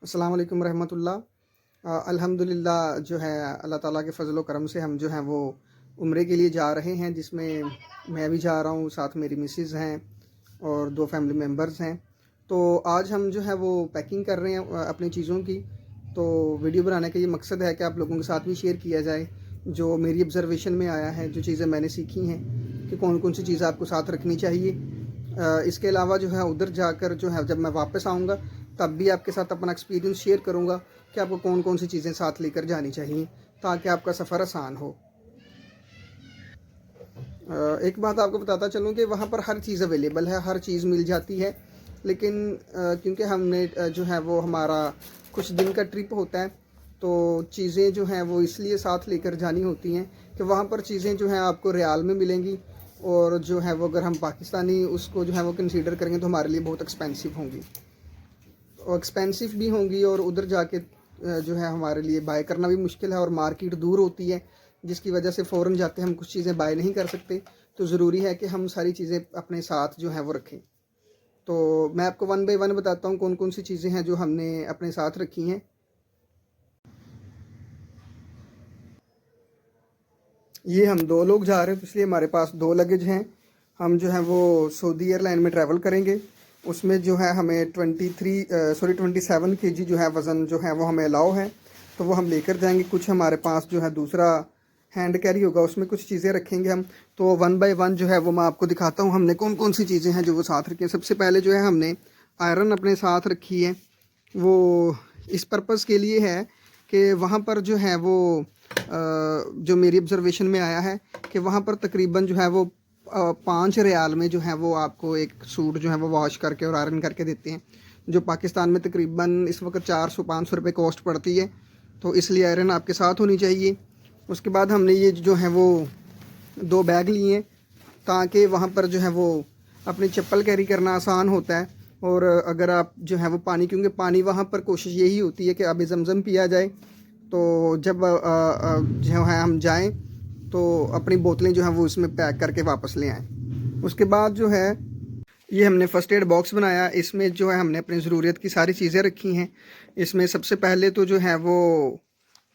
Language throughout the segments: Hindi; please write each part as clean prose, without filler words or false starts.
अस्सलाम वालेकुम रहमतुल्लाह। अल्हम्दुलिल्लाह जो है अल्लाह ताला के फ़ज़ल व करम से हम जो हैं वो उम्रे के लिए जा रहे हैं, जिसमें मैं भी जा रहा हूँ, साथ मेरी मिसेज़ हैं और 2 फैमिली मेम्बर्स हैं। तो आज हम जो है वो पैकिंग कर रहे हैं अपनी चीज़ों की। तो वीडियो बनाने का ये मकसद है कि आप लोगों के साथ भी शेयर किया जाए जो मेरी ऑब्ज़र्वेशन में आया है, जो चीज़ें मैंने सीखी हैं कि कौन-कौन सी चीज़ें आपको साथ रखनी चाहिए। इसके अलावा जो है उधर जाकर जो है जब मैं वापस आऊँगा तब भी आपके साथ अपना एक्सपीरियंस शेयर करूँगा कि आपको कौन-कौन सी चीज़ें साथ लेकर जानी चाहिए ताकि आपका सफ़र आसान हो। एक बात आपको बताता चलूँ कि वहाँ पर हर चीज़ अवेलेबल है, हर चीज़ मिल जाती है। लेकिन क्योंकि हमने जो है वो हमारा कुछ दिन का ट्रिप होता है, तो चीज़ें जो हैं वो इसलिए साथ लेकर जानी होती हैं कि वहाँ पर चीज़ें जो हैं आपको रियाल में मिलेंगी और जो है वो अगर हम पाकिस्तानी उसको जो है वो कंसीडर करेंगे तो हमारे लिए बहुत एक्सपेंसिव होंगी। और एक्सपेंसिव भी होंगी और उधर जाके जो है हमारे लिए बाय करना भी मुश्किल है और मार्केट दूर होती है, जिसकी वजह से फ़ौरन जाके हम कुछ चीज़ें बाय नहीं कर सकते। तो ज़रूरी है कि हम सारी चीज़ें अपने साथ जो हैं वो रखें। तो मैं आपको वन बाय वन बताता हूँ कौन कौन सी चीज़ें हैं जो हमने अपने साथ रखी हैं। ये हम 2 लोग जा रहे हैं तो इसलिए हमारे पास 2 लगेज हैं। हम जो है वो सऊदी एयरलाइन में ट्रैवल करेंगे। उसमें जो है हमें 27 केजी जो है वज़न जो है वो हमें अलाउ है, तो वो हम लेकर जाएंगे। कुछ हमारे पास जो है दूसरा हैंड कैरी होगा, उसमें कुछ चीज़ें रखेंगे हम। तो वन बाय वन जो है वो मैं आपको दिखाता हूँ हमने कौन कौन सी चीज़ें हैं जो वो साथ रखी हैं। सबसे पहले जो है हमने आयरन अपने साथ रखी है। वो इस पर्पज़ के लिए है कि वहाँ पर जो है वो जो मेरी ऑब्ज़र्वेशन में आया है कि वहाँ पर तकरीबन जो है वो 5 रियाल में जो है वो आपको एक सूट जो है वो वॉश करके और आयरन करके देते हैं, जो पाकिस्तान में तकरीबन इस वक्त 400-500 रुपये कॉस्ट पड़ती है। तो इसलिए आयरन आपके साथ होनी चाहिए। उसके बाद हमने ये जो है वो 2 बैग लिए ताकि वहाँ पर जो है वो अपनी चप्पल कैरी करना आसान होता है। और अगर आप जो है वो पानी, क्योंकि पानी वहाँ पर कोशिश यही होती है कि आब ज़मज़म पिया जाए, तो जब जो है हम जाएं तो अपनी बोतलें जो हैं वो उसमें पैक करके वापस ले आएँ। उसके बाद जो है ये हमने फ़र्स्ट एड बॉक्स बनाया। इसमें जो है हमने अपनी ज़रूरत की सारी चीज़ें रखी हैं। इसमें सबसे पहले तो जो है वो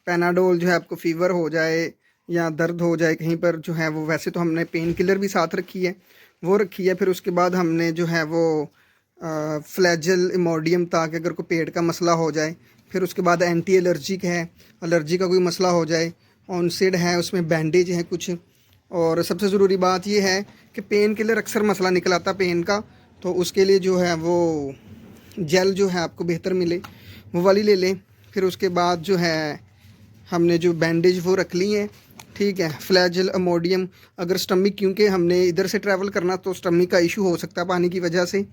पैनाडोल, जो है आपको फ़ीवर हो जाए या दर्द हो जाए कहीं पर, जो है वो वैसे तो हमने पेन किलर भी साथ रखी है, वो रखी है। फिर उसके बाद हमने जो है वो फ्लैजल इमोडियम, ताकि अगर कोई पेट का मसला हो जाए। फिर उसके बाद एंटी एलर्जिक है, एलर्जी का कोई मसला हो जाए। ऑनसिड है, उसमें बैंडेज हैं कुछ। और सबसे ज़रूरी बात ये है कि पेन किलर अक्सर मसला निकल आता पेन का, तो उसके लिए जो है वो जेल जो है आपको बेहतर मिले वो वाली ले लें। फिर उसके बाद जो है हमने जो बैंडेज वो रख ली हैं, ठीक है। फ्लैजल अमोडियम, अगर स्टमक, क्योंकि हमने इधर से ट्रैवल करना तो स्टमक का इशू हो सकता है पानी की वजह से।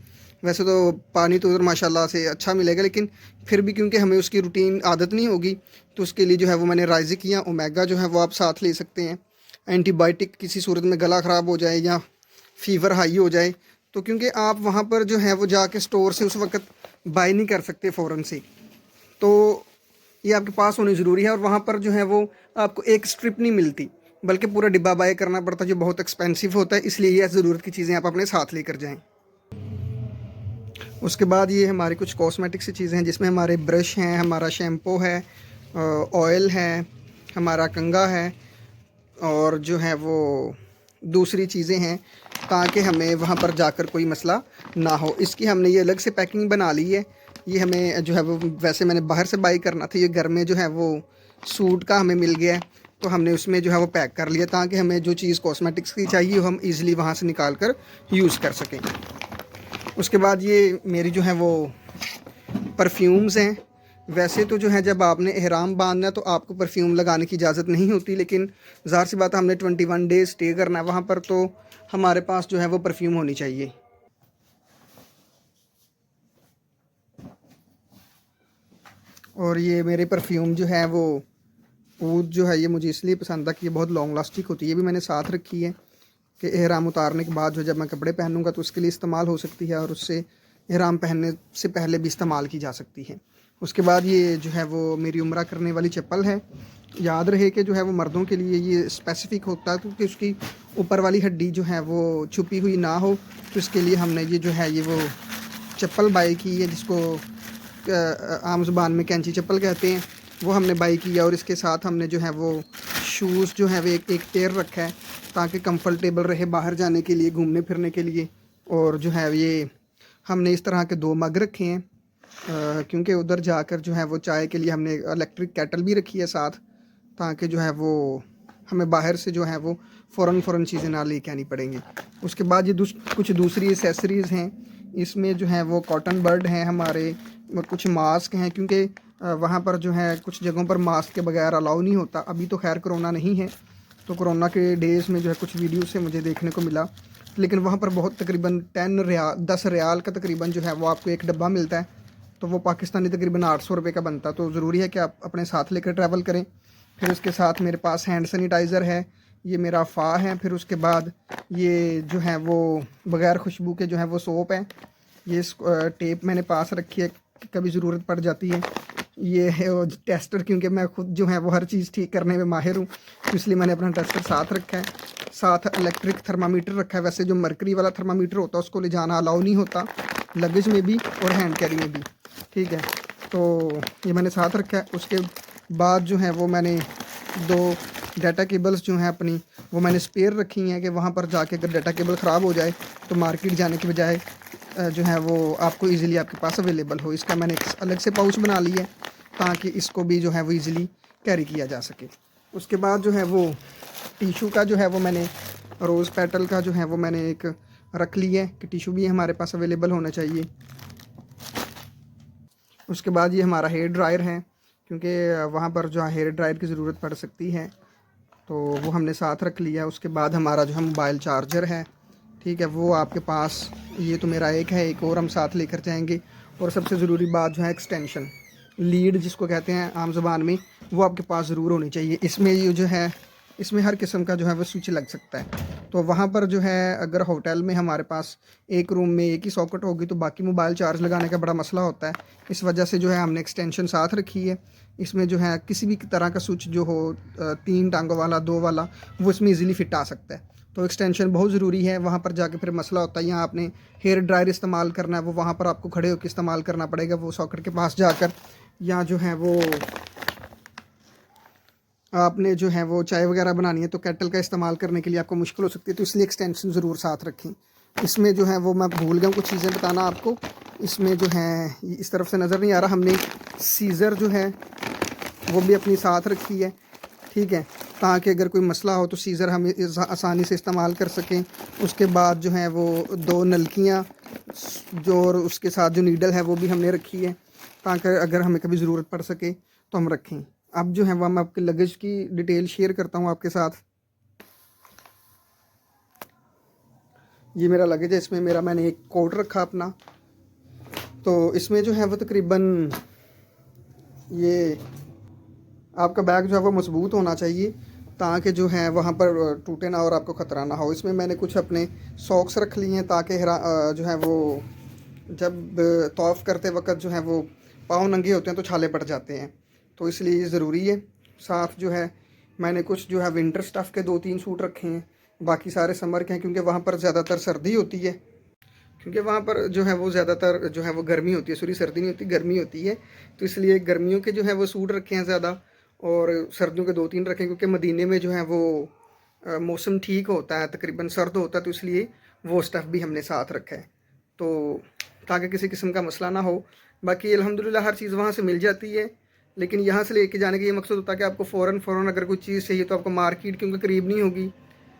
वैसे तो पानी तो उधर माशाल्लाह से अच्छा मिलेगा, लेकिन फिर भी क्योंकि हमें उसकी रूटीन आदत नहीं होगी, तो उसके लिए जो है वो मैंने राइजिक या ओमेगा जो है वो आप साथ ले सकते हैं। एंटीबायोटिक किसी सूरत में गला ख़राब हो जाए या फ़ीवर हाई हो जाए, तो क्योंकि आप वहाँ पर जो है वो जाके स्टोर से उस वक्त बाय नहीं कर सकते फ़ौरन से, तो ये आपके पास होनी ज़रूरी है। और वहाँ पर जो है वो आपको एक स्ट्रिप नहीं मिलती, बल्कि पूरा डिब्बा बाय करना पड़ता है, जो बहुत एक्सपेंसिव होता है। इसलिए ये ज़रूरत की चीज़ें आप अपने साथ लेकर जाएं। उसके बाद ये हमारी कुछ कॉस्मेटिक सी चीज़ें हैं, जिसमें हमारे ब्रश हैं, हमारा शैम्पू है, ऑयल है, हमारा कंघा है, और जो है वो दूसरी चीज़ें हैं, ताकि हमें वहाँ पर जाकर कोई मसला ना हो। इसकी हमने ये अलग से पैकिंग बना ली है। ये हमें जो है वो, वैसे मैंने बाहर से बाई करना था, ये घर में जो है वो सूट का हमें मिल गया है, तो हमने उसमें जो है वो पैक कर लिया ताकि हमें जो चीज़ कॉस्मेटिक्स की चाहिए हम ईज़िली वहाँ से निकाल कर यूज़ कर सकें। उसके बाद ये मेरी जो है वो परफ्यूम्स हैं। वैसे तो जो है जब आपने एहराम बांधना है तो आपको परफ्यूम लगाने की इजाज़त नहीं होती, लेकिन ज़ाहिर सी बात है हमने 21 डेज़ स्टे करना है वहाँ पर, तो हमारे पास जो है वो परफ्यूम होनी चाहिए। और ये मेरे परफ्यूम जो है वो ऊद जो है, ये मुझे इसलिए पसंद है कि ये बहुत लॉन्ग लास्टिक होती है। ये भी मैंने साथ रखी है कि एहराम उतारने के बाद जो जब मैं कपड़े पहनूंगा तो उसके लिए इस्तेमाल हो सकती है, और उससे एहराम पहनने से पहले भी इस्तेमाल की जा सकती है। उसके बाद ये जो है वो मेरी उम्रा करने वाली चप्पल है। याद रहे कि जो है वो मर्दों के लिए ये स्पेसिफ़िक होता है, क्योंकि उसकी ऊपर वाली हड्डी जो है वो छुपी हुई ना हो, तो इसके लिए हमने ये जो है ये वो चप्पल बाई की है, जिसको आम ज़ुबान में कैंची चप्पल कहते हैं, वो हमने बाई किया। और इसके साथ हमने जो है वो शूज़ जो है वो एक पेयर रखा है ताकि कंफर्टेबल रहे बाहर जाने के लिए, घूमने फिरने के लिए। और जो है ये हमने इस तरह के 2 मग रखे हैं क्योंकि उधर जाकर जो है वो चाय के लिए हमने इलेक्ट्रिक केटल भी रखी है साथ, ताकि जो है वो हमें बाहर से जो है वो फ़ौरन चीज़ें ना लेके आनी पड़ेंगी। उसके बाद ये कुछ दूसरी एसेसरीज़ हैं। इसमें जो है वो कॉटन बर्ड हैं हमारे, और कुछ मास्क हैं क्योंकि वहाँ पर जो है कुछ जगहों पर मास्क के बगैर अलाउ नहीं होता। अभी तो खैर कोरोना नहीं है, तो कोरोना के डेज़ में जो है कुछ वीडियो से मुझे देखने को मिला, लेकिन वहाँ पर बहुत तकरीबन 10 रियाल का तकरीबन जो है वो आपको एक डब्बा मिलता है, तो वो पाकिस्तानी तकरीबन 800 रुपये का बनता। तो ज़रूरी है कि आप अपने साथ लेकर ट्रैवल करें। फिर उसके साथ मेरे पास हैंड सैनिटाइज़र है, ये मेरा फ़ा है। फिर उसके बाद ये जो है वो बग़ैर खुशबू के जो है वो सोप है। ये टेप मैंने पास रखी है, कभी ज़रूरत पड़ जाती है। ये है वो टेस्टर, क्योंकि मैं खुद जो है वो हर चीज़ ठीक करने में माहिर हूँ, तो इसलिए मैंने अपना टेस्टर साथ रखा है। साथ इलेक्ट्रिक थर्मामीटर रखा है। वैसे जो मरकरी वाला थर्मामीटर होता है उसको ले जाना अलाउ नहीं होता, लगेज में भी और हैंड कैरी में भी, ठीक है। तो ये मैंने साथ रखा है। उसके बाद जो है वो मैंने 2 डाटा केबल्स जो हैं अपनी, वो मैंने स्पेयर रखी हैं कि वहाँ पर जाके अगर डाटा केबल ख़राब हो जाए तो मार्केट जाने के बजाय जो है वो आपको इजीली आपके पास अवेलेबल हो। इसका मैंने एक अलग से पाउच बना लिया है ताकि इसको भी जो है वो इजीली कैरी किया जा सके। उसके बाद जो है वो टिशू का जो है वो मैंने रोज़ पेटल का जो है वो मैंने एक रख लिया है कि टिशू भी हमारे पास अवेलेबल होना चाहिए। उसके बाद ये हमारा हेयर ड्रायर है, क्योंकि वहाँ पर जो हेयर ड्रायर की ज़रूरत पड़ सकती है, तो वो हमने साथ रख लिया। उसके बाद हमारा जो है मोबाइल चार्जर है, ठीक है, वो आपके पास, ये तो मेरा एक है, एक और हम साथ लेकर जाएंगे। और सबसे ज़रूरी बात जो है एक्सटेंशन, लीड जिसको कहते हैं आम ज़बान में, वो आपके पास ज़रूर होनी चाहिए। इसमें ये जो है, इसमें हर किस्म का जो है वो स्विच लग सकता है। तो वहाँ पर जो है अगर होटल में हमारे पास एक रूम में एक ही सॉकेट होगी तो बाकी मोबाइल चार्ज लगाने का बड़ा मसला होता है। इस वजह से जो है हमने एक्सटेंशन साथ रखी है। इसमें जो है किसी भी तरह का स्विच जो हो, 3 टांगों वाला, 2 वाला, वो इसमें ईज़िली फिट आ सकता है। तो एक्सटेंशन बहुत ज़रूरी है। वहाँ पर जाके फिर मसला होता है, यहाँ आपने हेयर ड्रायर इस्तेमाल करना है, वो वहाँ पर आपको खड़े होकर इस्तेमाल करना पड़ेगा, वो सॉकेट के पास जाकर। या जो है वो आपने जो है वो चाय वगैरह बनानी है तो केटल का इस्तेमाल करने के लिए आपको मुश्किल हो सकती है, तो इसलिए एक्सटेंशन ज़रूर साथ रखें। इसमें जो है वो मैं भूल गया कुछ चीज़ें बताना आपको। इसमें जो है इस तरफ से नज़र नहीं आ रहा, हमने सीज़र जो है वो भी अपनी साथ रखी है, ठीक है, ताकि अगर कोई मसला हो तो सीज़र हम आसानी से इस्तेमाल कर सकें। उसके बाद जो है वो 2 नलकियाँ जो, और उसके साथ जो नीडल है वो भी हमने रखी है ताकि अगर हमें कभी ज़रूरत पड़ सके तो हम रखें। अब जो है वह मैं आपके लगेज की डिटेल शेयर करता हूँ आपके साथ। ये मेरा लगेज है, इसमें मैंने एक कोट रखा अपना, तो इसमें जो है वो तकरीबन ये आपका बैग जो है वो मजबूत होना चाहिए ताकि जो है वहाँ पर टूटे ना और आपको ख़तरा ना हो। इसमें मैंने कुछ अपने सॉक्स रख लिए हैं ताकि जो है वो जब तौफ़ करते वक्त जो है वो पाँव नंगे होते हैं तो छाले पड़ जाते हैं, तो इसलिए ये ज़रूरी है। साथ जो है मैंने कुछ जो है विंटर स्टफ़ के 2-3 सूट रखे हैं, बाकी सारे समर के हैं क्योंकि वहाँ पर ज़्यादातर सर्दी होती है, क्योंकि वहाँ पर जो है वो ज़्यादातर जो है वो गर्मी होती है, सॉरी सर्दी नहीं होती, गर्मी होती है, तो इसलिए गर्मियों के जो है वो सूट रखे हैं ज़्यादा, और सर्दियों के 2-3 रखें क्योंकि मदीने में जो है वो मौसम ठीक होता है, तकरीबन सर्द होता है, तो इसलिए वो स्टफ़ भी हमने साथ रखा है, तो ताकि किसी किस्म का मसला ना हो। बाकी अल्हम्दुलिल्लाह हर चीज़ वहाँ से मिल जाती है, लेकिन यहाँ से लेके जाने का ये मकसद होता है कि आपको फ़ौरन अगर कोई चीज़ चाहिए तो आपको मार्केट क्योंकि करीब नहीं होगी,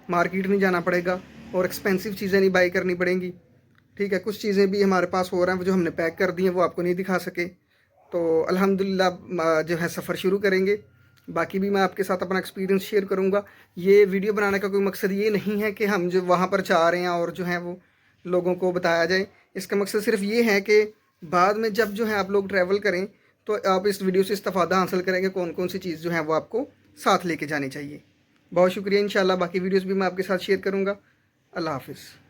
मार्केट नहीं जाना पड़ेगा और एक्सपेंसिव चीज़ें नहीं बाई करनी पड़ेंगी, ठीक है। कुछ चीज़ें भी हमारे पास हो रहा हैं जो हमने पैक कर दी हैं, वो आपको नहीं दिखा सके, तो अल्हम्दुलिल्लाह जो है सफ़र शुरू करेंगे। बाकी भी मैं आपके साथ अपना एक्सपीरियंस शेयर करूँगा। ये वीडियो बनाने का कोई मकसद ये नहीं है कि हम जो वहाँ पर जा रहे हैं और जो है वो लोगों को बताया जाए। इसका मकसद सिर्फ ये है कि बाद में जब जो है आप लोग ट्रैवल करें तो आप इस वीडियो से इस्तेफादा हासिल करेंगे कौन कौन सी चीज़ जो है वो आपको साथ लेके जानी चाहिए। बहुत शुक्रिया। इंशाल्लाह बाकी वीडियोस भी मैं आपके साथ शेयर करूँगा। अल्लाह हाफ़िज़।